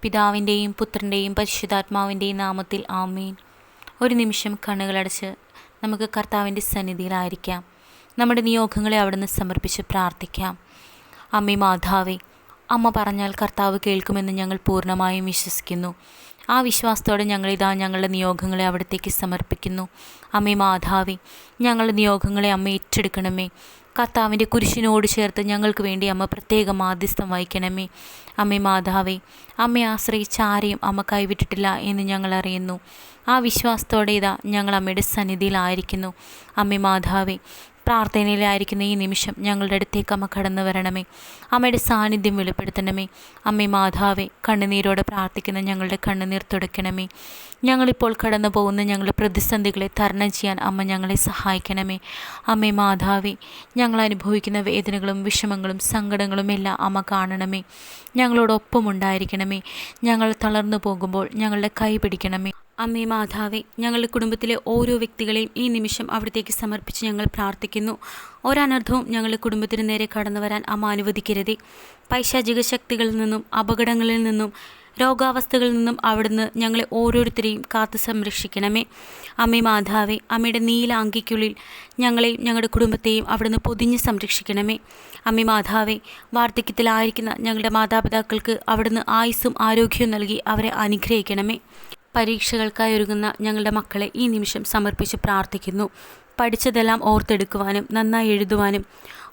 പിതാവിൻ്റെയും പുത്രൻ്റെയും പരിശുദ്ധാത്മാവിൻ്റെയും നാമത്തിൽ ആമേൻ. ഒരു നിമിഷം കണ്ണുകളടച്ച് നമുക്ക് കർത്താവിൻ്റെ സന്നിധിയിലായിരിക്കാം. നമ്മുടെ നിയോഗങ്ങളെ അവിടുന്ന് സമർപ്പിച്ച് പ്രാർത്ഥിക്കാം. അമ്മേ മാതാവേ, അമ്മ പറഞ്ഞാൽ കർത്താവ് കേൾക്കുമെന്ന് ഞങ്ങൾ പൂർണ്ണമായും വിശ്വസിക്കുന്നു. ആ വിശ്വാസത്തോടെ ഞങ്ങളിതാ ഞങ്ങളുടെ നിയോഗങ്ങളെ അവിടത്തേക്ക് സമർപ്പിക്കുന്നു. അമ്മേ മാതാവേ, ഞങ്ങളുടെ നിയോഗങ്ങളെ അമ്മ ഏറ്റെടുക്കണമേ. കർത്താവിൻ്റെ കുരിശിനോട് ചേർത്ത് ഞങ്ങൾക്ക് വേണ്ടി അമ്മ പ്രത്യേക മാധ്യസ്ഥം വഹിക്കണമേ. അമ്മേ മാതാവേ, അമ്മയെ ആശ്രയിച്ച് ആരെയും അമ്മ കൈവിട്ടിട്ടില്ല എന്ന് ഞങ്ങൾ അറിയുന്നു. ആ വിശ്വാസത്തോടെ ഇതാ ഞങ്ങൾ അമ്മയുടെ സന്നിധിയിലായിരിക്കുന്നു. അമ്മേ മാതാവേ, പ്രാർത്ഥനയിലായിരിക്കുന്ന ഈ നിമിഷം ഞങ്ങളുടെ അടുത്തേക്ക് അമ്മ കടന്നു വരണമേ. അമ്മയുടെ സാന്നിധ്യം വെളിപ്പെടുത്തണമേ. അമ്മേ മാതാവേ, കണ്ണുനീരോടെ പ്രാർത്ഥിക്കുന്ന ഞങ്ങളുടെ കണ്ണുനീർ തുടയ്ക്കണമേ. ഞങ്ങളിപ്പോൾ കടന്നു പോകുന്ന ഞങ്ങളുടെ പ്രതിസന്ധികളെ തരണം ചെയ്യാൻ അമ്മ ഞങ്ങളെ സഹായിക്കണമേ. അമ്മേ മാതാവേ, ഞങ്ങൾ അനുഭവിക്കുന്ന വേദനകളും വിഷമങ്ങളും സങ്കടങ്ങളും എല്ലാം അമ്മ കാണണമേ. ഞങ്ങളോടൊപ്പം ഉണ്ടായിരിക്കണമേ. ഞങ്ങൾ തളർന്നു പോകുമ്പോൾ ഞങ്ങളുടെ കൈ പിടിക്കണമേ. അമ്മേ മാതാവേ, ഞങ്ങളുടെ കുടുംബത്തിലെ ഓരോ വ്യക്തികളെയും ഈ നിമിഷം അവിടത്തേക്ക് സമർപ്പിച്ച് ഞങ്ങൾ പ്രാർത്ഥിക്കുന്നു. ഒരനർത്ഥവും ഞങ്ങളുടെ കുടുംബത്തിന് നേരെ കടന്നു വരാൻ അമ്മ അനുവദിക്കരുതേ. പൈശാചിക ശക്തികളിൽ നിന്നും അപകടങ്ങളിൽ നിന്നും രോഗാവസ്ഥകളിൽ നിന്നും അവിടുന്ന് ഞങ്ങളെ ഓരോരുത്തരെയും കാത്തു സംരക്ഷിക്കണമേ. അമ്മേ മാതാവേ, അമ്മയുടെ നീല അങ്കിക്കുള്ളിൽ ഞങ്ങളെയും ഞങ്ങളുടെ കുടുംബത്തെയും അവിടുന്ന് പൊതിഞ്ഞ് സംരക്ഷിക്കണമേ. അമ്മേ മാതാവേ, വാർദ്ധക്യത്തിലായിരിക്കുന്ന ഞങ്ങളുടെ മാതാപിതാക്കൾക്ക് അവിടുന്ന് ആയുസ്സും ആരോഗ്യവും നൽകി അവരെ അനുഗ്രഹിക്കണമേ. പരീക്ഷകൾക്കായി ഒരുങ്ങുന്ന ഞങ്ങളുടെ മക്കളെ ഈ നിമിഷം സമർപ്പിച്ച് പ്രാർത്ഥിക്കുന്നു. പഠിച്ചതെല്ലാം ഓർത്തെടുക്കുവാനും നന്നായി എഴുതുവാനും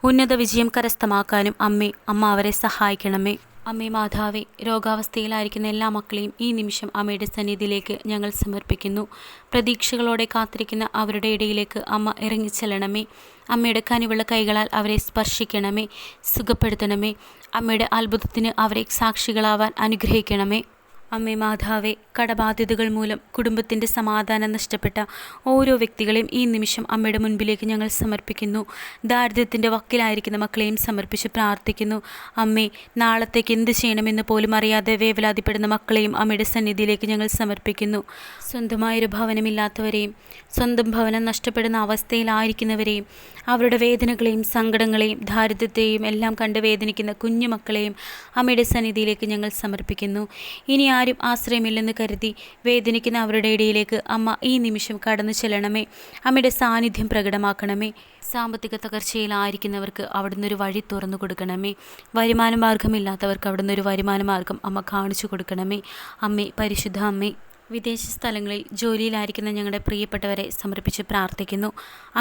ഉന്നത വിജയം കരസ്ഥമാക്കാനും അമ്മ അവരെ സഹായിക്കണമേ. അമ്മേ മാതാവേ, രോഗാവസ്ഥയിലായിരിക്കുന്ന എല്ലാ മക്കളെയും ഈ നിമിഷം അമ്മയുടെ സന്നിധിയിലേക്ക് ഞങ്ങൾ സമർപ്പിക്കുന്നു. പ്രതീക്ഷകളോടെ കാത്തിരിക്കുന്ന അവരുടെ ഇടയിലേക്ക് അമ്മ ഇറങ്ങിച്ചെല്ലണമേ. അമ്മയുടെ കനിവുള്ള കൈകളാൽ അവരെ സ്പർശിക്കണമേ, സുഖപ്പെടുത്തണമേ. അമ്മയുടെ അത്ഭുതത്തിന് അവരെ സാക്ഷികളാവാൻ അനുഗ്രഹിക്കണമേ. അമ്മേ മാതാവേ, കടബാധ്യതകൾ മൂലം കുടുംബത്തിൻ്റെ സമാധാനം നഷ്ടപ്പെട്ട ഓരോ വ്യക്തികളെയും ഈ നിമിഷം അമ്മയുടെ മുൻപിലേക്ക് ഞങ്ങൾ സമർപ്പിക്കുന്നു. ദാരിദ്ര്യത്തിൻ്റെ വക്കിലായിരിക്കുന്ന മക്കളെയും സമർപ്പിച്ച് പ്രാർത്ഥിക്കുന്നു. അമ്മേ, നാളത്തേക്ക് എന്ത് ചെയ്യണമെന്ന് പോലും അറിയാതെ വേവലാതിപ്പെടുന്ന മക്കളെയും അമ്മയുടെ സന്നിധിയിലേക്ക് ഞങ്ങൾ സമർപ്പിക്കുന്നു. സ്വന്തമായൊരു ഭവനമില്ലാത്തവരെയും സ്വന്തം ഭവനം നഷ്ടപ്പെടുന്ന അവസ്ഥയിലായിരിക്കുന്നവരെയും അവരുടെ വേദനകളെയും സങ്കടങ്ങളെയും ദാരിദ്ര്യത്തെയും എല്ലാം കണ്ട് വേദനിക്കുന്ന കുഞ്ഞു മക്കളെയും അമ്മയുടെ സന്നിധിയിലേക്ക് ഞങ്ങൾ സമർപ്പിക്കുന്നു. ഇനി ആരും ആശ്രയമില്ലെന്ന് കരുതി വേദനിക്കുന്ന അവരുടെ ഇടയിലേക്ക് അമ്മ ഈ നിമിഷം കടന്നു ചെല്ലണമേ. അമ്മയുടെ സാന്നിധ്യം പ്രകടമാക്കണമേ. സാമ്പത്തിക തകർച്ചയിലായിരിക്കുന്നവർക്ക് അവിടുന്ന് ഒരു വഴി തുറന്നു കൊടുക്കണമേ. വരുമാന മാർഗമില്ലാത്തവർക്ക് അവിടുന്ന് ഒരു വരുമാന മാർഗം അമ്മ കാണിച്ചു കൊടുക്കണമേ. അമ്മേ, പരിശുദ്ധ അമ്മേ, വിദേശ സ്ഥലങ്ങളിൽ ജോലിയിലായിരിക്കുന്ന ഞങ്ങളുടെ പ്രിയപ്പെട്ടവരെ സമർപ്പിച്ച് പ്രാർത്ഥിക്കുന്നു.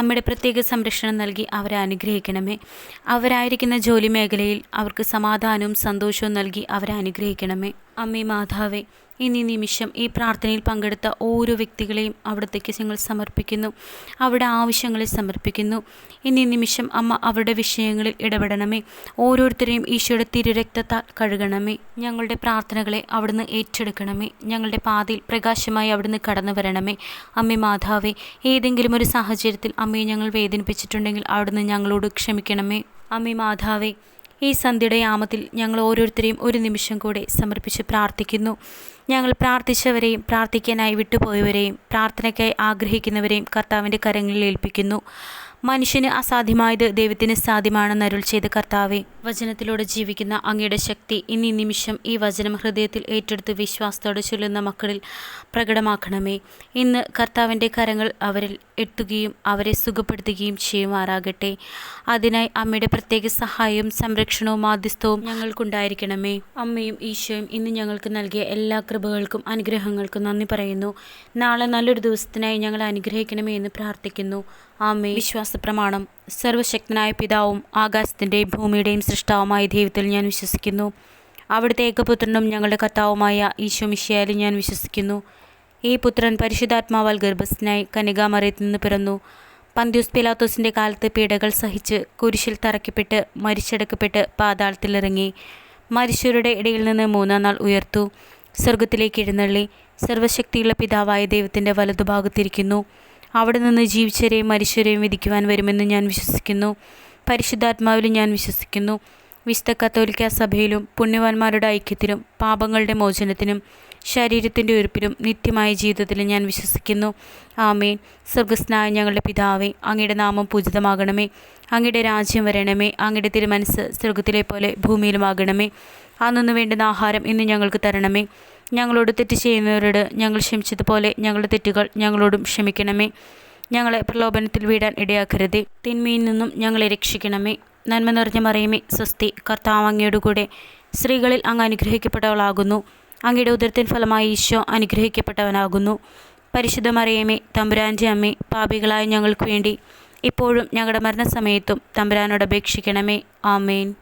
അമ്മയുടെ പ്രത്യേക സംരക്ഷണം നൽകി അവരെ അനുഗ്രഹിക്കണമേ. അവരായിരിക്കുന്ന ജോലി മേഖലയിൽ അവർക്ക് സമാധാനവും സന്തോഷവും നൽകി അവരെ അനുഗ്രഹിക്കണമേ. അമ്മേ മാതാവേ, ഇന്നീ നിമിഷം ഈ പ്രാർത്ഥനയിൽ പങ്കെടുത്ത ഓരോ വ്യക്തികളെയും അവിടത്തേക്ക് ഞങ്ങൾ സമർപ്പിക്കുന്നു. അവരുടെ ആവശ്യങ്ങളെ സമർപ്പിക്കുന്നു. ഇന്നീ നിമിഷം അമ്മ അവരുടെ വിഷയങ്ങളിൽ ഇടപെടണമേ. ഓരോരുത്തരെയും ഈശോയുടെ തിരുരക്തത്താൽ കഴുകണമേ. ഞങ്ങളുടെ പ്രാർത്ഥനകളെ അവിടുന്ന് ഏറ്റെടുക്കണമേ. ഞങ്ങളുടെ പാതയിൽ പ്രകാശമായി അവിടുന്ന് കടന്നു വരണമേ. അമ്മേ മാതാവേ, ഏതെങ്കിലും ഒരു സാഹചര്യത്തിൽ അമ്മയെ ഞങ്ങൾ വേദനിപ്പിച്ചിട്ടുണ്ടെങ്കിൽ അവിടുന്ന് ഞങ്ങളോട് ക്ഷമിക്കണമേ. അമ്മേ മാതാവേ, ഈ സന്ധ്യയുടെ യാമത്തിൽ ഞങ്ങൾ ഓരോരുത്തരെയും ഒരു നിമിഷം കൂടെ സമർപ്പിച്ച് പ്രാർത്ഥിക്കുന്നു. ഞങ്ങൾ പ്രാർത്ഥിച്ചവരെയും പ്രാർത്ഥിക്കാനായി വിട്ടുപോയവരെയും പ്രാർത്ഥനയ്ക്കായി ആഗ്രഹിക്കുന്നവരെയും കർത്താവിൻ്റെ കരങ്ങളിൽ ഏൽപ്പിക്കുന്നു. മനുഷ്യന് അസാധ്യമായത് ദൈവത്തിന് സാധ്യമാണെന്ന് അരുൾ ചെയ്ത കർത്താവെ, വചനത്തിലൂടെ ജീവിക്കുന്ന അങ്ങയുടെ ശക്തി ഇന്നീ നിമിഷം ഈ വചനം ഹൃദയത്തിൽ ഏറ്റെടുത്ത് വിശ്വാസത്തോടെ ചൊല്ലുന്ന മക്കളിൽ പ്രകടമാക്കണമേ. ഇന്ന് കർത്താവിൻ്റെ കരങ്ങൾ അവരിൽ എത്തുകയും അവരെ സുഖപ്പെടുത്തുകയും ചെയ്യുമാറാകട്ടെ. അതിനായി അമ്മയുടെ പ്രത്യേക സഹായവും സംരക്ഷണവും മാധ്യസ്ഥവും ഞങ്ങൾക്കുണ്ടായിരിക്കണമേ. അമ്മയും ഈശോയും ഇന്ന് ഞങ്ങൾക്ക് നൽകിയ എല്ലാ കൃപകൾക്കും അനുഗ്രഹങ്ങൾക്കും നന്ദി പറയുന്നു. നാളെ നല്ലൊരു ദിവസത്തിനായി ഞങ്ങളെ അനുഗ്രഹിക്കണമേ എന്ന് പ്രാർത്ഥിക്കുന്നു. ആമേ. വിശ്വാസ പ്രമാണം. സർവശക്തനായ പിതാവും ആകാശത്തിൻ്റെയും ഭൂമിയുടെയും സൃഷ്ടാവുമായ ദൈവത്തിൽ ഞാൻ വിശ്വസിക്കുന്നു. അവിടുത്തെ ഏകപുത്രനും ഞങ്ങളുടെ കർത്താവുമായ ഈശോ മിശിഹായിൽ ഞാൻ വിശ്വസിക്കുന്നു. ഈ പുത്രൻ പരിശുദ്ധാത്മാവാൽ ഗർഭസ്ഥനായി കന്യകാമറിയത്തിൽ നിന്ന് പിറന്നു. പന്ത്യോസ് പീലാത്തോസിൻ്റെ കാലത്ത് പീഡകൾ സഹിച്ച് കുരിശിൽ തറയ്ക്കപ്പെട്ട് മരിച്ചടക്കപ്പെട്ട് പാതാളത്തിലിറങ്ങി. മരിച്ചവരുടെ ഇടയിൽ നിന്ന് മൂന്നാം നാൾ ഉയർത്തു. സ്വർഗത്തിലേക്ക് എഴുന്നള്ളി സർവശക്തിയുള്ള പിതാവായ ദൈവത്തിൻ്റെ വലതുഭാഗത്തിരിക്കുന്നു. അവിടെ നിന്ന് ജീവിച്ചവരെയും മരിച്ചവരെയും വിധിക്കുവാൻ വരുമെന്ന് ഞാൻ വിശ്വസിക്കുന്നു. പരിശുദ്ധാത്മാവിലും ഞാൻ വിശ്വസിക്കുന്നു. വിശുദ്ധ കത്തോലിക്ക സഭയിലും പുണ്യവാന്മാരുടെ ഐക്യത്തിലും പാപങ്ങളുടെ മോചനത്തിനും ശരീരത്തിൻ്റെ ഉയർപ്പിലും നിത്യമായ ജീവിതത്തിലും ഞാൻ വിശ്വസിക്കുന്നു. ആമേൻ. സ്വർഗസ്നായ ഞങ്ങളുടെ പിതാവേ, അങ്ങയുടെ നാമം പൂജിതമാകണമേ. അങ്ങയുടെ രാജ്യം വരണമേ. അങ്ങയുടെ തിരുമനസ്സ് സ്വർഗത്തിലെ പോലെ ഭൂമിയിലുമാകണമേ. അന്നു വേണ്ടുന്ന ആഹാരം ഇന്ന് ഞങ്ങൾക്ക് തരണമേ. ഞങ്ങളോട് തെറ്റ് ചെയ്യുന്നവരോട് ഞങ്ങൾ ക്ഷമിച്ചതുപോലെ ഞങ്ങളുടെ തെറ്റുകൾ ഞങ്ങളോടും ക്ഷമിക്കണമേ. ഞങ്ങളെ പ്രലോഭനത്തിൽ വീഴാൻ ഇടയാക്കരുതേ. തിന്മയിൽ നിന്നും ഞങ്ങളെ രക്ഷിക്കണമേ. നന്മ നിറഞ്ഞ മറിയമേ, സ്വസ്തി, കർത്താവ് അങ്ങയോട് കൂടെ സ്ത്രീകളിൽ അങ്ങ് അനുഗ്രഹിക്കപ്പെട്ടവളാകുന്നു. അങ്ങയുടെ ഉദരത്തിൻ ഫലമായി ഈശോ അനുഗ്രഹിക്കപ്പെട്ടവനാകുന്നു. പരിശുദ്ധ മറിയമേ, തമ്പുരാൻ്റെ അമ്മേ, പാപികളായ ഞങ്ങൾക്ക് വേണ്ടി ഇപ്പോഴും ഞങ്ങളുടെ മരണസമയത്തും തമ്പുരാനോട് അപേക്ഷിക്കണമേ. ആമേൻ.